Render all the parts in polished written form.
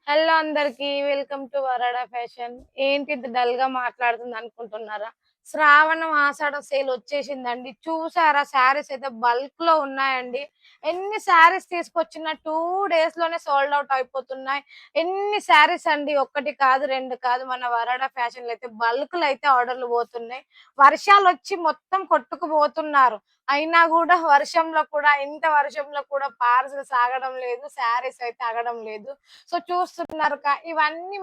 Hello అందరికి welcome to వరాడా fashion. ఏంటి ఇంత డల్ గా మాట్లాడుతుంది అనుకుంటున్నారా? శ్రావణం ఆషాఢం సేల్ వచ్చేసిందండి. చూసారా శారీస్ అయితే బల్క్ లో ఉన్నాయండి. ఎన్ని శారీస్ తీసుకొచ్చిన 2 days లోనే సోల్డ్ అవుట్ అయిపోతున్నాయి. ఎన్ని శారీస్ అండి, ఒకటి కాదు రెండు కాదు, మన వరాడా ఫ్యాషన్ లో అయితే బల్క్ లో అయితే ఆర్డర్లు పోతున్నాయి. వర్షాలు వచ్చి మొత్తం కొట్టుకుపోతున్నారు. అయినా కూడా ఇంత వర్షంలో కూడా పార్సల్ సాగడం లేదు, శారీస్ అయితే ఆగడం లేదు. సో చూస్తున్నారు ఇవన్నీ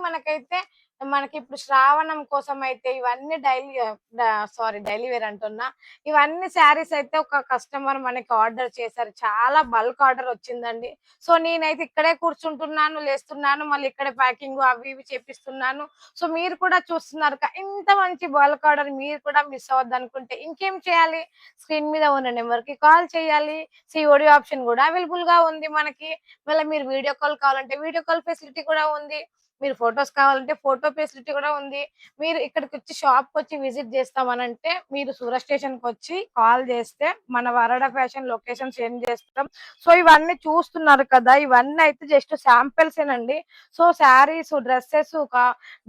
మనకి ఇప్పుడు శ్రావణం కోసం అయితే ఇవన్నీ డైలీ వేర్ అంటున్నా. ఇవన్నీ శారీస్ అయితే ఒక కస్టమర్ మనకి ఆర్డర్ చేశారు. చాలా బల్క్ ఆర్డర్ వచ్చిందండి. సో నేనైతే ఇక్కడే కూర్చుంటున్నాను, లేస్తున్నాను, మళ్ళీ ఇక్కడే ప్యాకింగ్ అవి ఇవి చేపిస్తున్నాను. సో మీరు కూడా చూస్తున్నారు ఇంత మంచి బల్క్ ఆర్డర్ మీరు కూడా మిస్ అవ్వద్దు అనుకుంటే ఇంకేం చేయాలి? స్క్రీన్ మీద ఉన్న నెంబర్ కి కాల్ చేయాలి. సిఓడి ఆప్షన్ కూడా అవైలబుల్ గా ఉంది మనకి. మళ్ళీ మీరు వీడియో కాల్ కావాలంటే వీడియో కాల్ ఫెసిలిటీ కూడా ఉంది. మీరు ఫొటోస్ కావాలంటే ఫోటో ఫెసిలిటీ కూడా ఉంది. మీరు ఇక్కడికి వచ్చి షాప్ కి వచ్చి విజిట్ చేస్తామనంటే మీరు సూరత్ స్టేషన్ కి వచ్చి కాల్ చేస్తే మన వరాడా ఫ్యాషన్ లొకేషన్ సెండ్ చేస్తాం. సో ఇవన్నీ చూస్తున్నారు కదా, ఇవన్నీ అయితే జస్ట్ శాంపిల్స్ ఏనండి. సో శారీస్,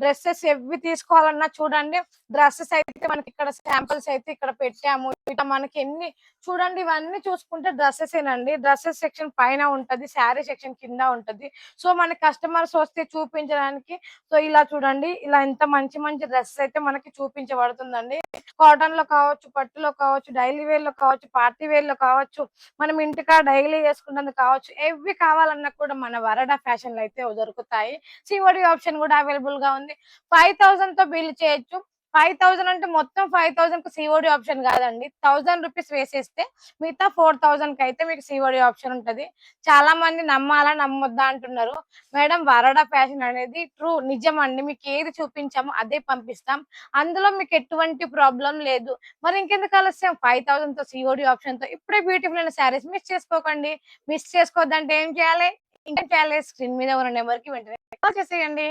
డ్రెస్సెస్ ఎవి తీసుకోవాలన్నా చూడండి. డ్రెస్సెస్ అయితే మనకి ఇక్కడ శాంపిల్స్ అయితే ఇక్కడ పెట్టాము. ఇట్లా మనకి ఎన్ని చూడండి, ఇవన్నీ చూసుకుంటే డ్రెస్సెస్ ఏనండి. డ్రెస్సెస్ సెక్షన్ పైన ఉంటది, శారీ సెక్షన్ కింద ఉంటది. సో మన కస్టమర్స్ వస్తే చూపించడానికి, సో ఇలా చూడండి, ఇలా ఎంత మంచి మంచి డ్రెస్సెస్ అయితే మనకి చూపించబడుతుందండి. కాటన్ లో కావచ్చు, పట్టులో కావచ్చు, డైలీ వేర్ లో కావచ్చు, పార్టీ వేర్ లో కావచ్చు, మనం ఇంటికా డైలీ వేసుకుంటుంది కావచ్చు, ఎవి కావాలన్నా కూడా మన వరడా ఫ్యాషన్ లో అయితే దొరుకుతాయి. సిఓడి ఆప్షన్ కూడా అవైలబుల్ గా ఉంది. 5000 తో బిల్ చేయొచ్చు. 5000 అంటే మొత్తం 5000 కు సిఓడి ఆప్షన్ కాదండి. 1000 రూపీస్ వేసేస్తే మిగతా 4000 కి అయితే మీకు సిఓడి ఆప్షన్ ఉంటది. చాలా మంది నమ్మాలా నమ్మొద్దా అంటున్నారు. మేడం, వరడా ఫ్యాషన్ అనేది ట్రూ నిజం అండి. మీకు ఏది చూపించామో అదే పంపిస్తాం. అందులో మీకు ఎటువంటి ప్రాబ్లం లేదు. మరి ఇంకెందుకు ఆలస్యం? 5000 తో సిఓడి ఆప్షన్ తో ఇప్పుడే బ్యూటిఫుల్ అయిన శారీస్ మిస్ చేసుకోకండి. మిస్ చేసుకోవద్దంటే ఏం చేయాలి? ఇంకేం చేయాలి? స్క్రీన్ మీద ఉన్న నెంబర్ కి వెంటనే కాల్ చేసేయండి.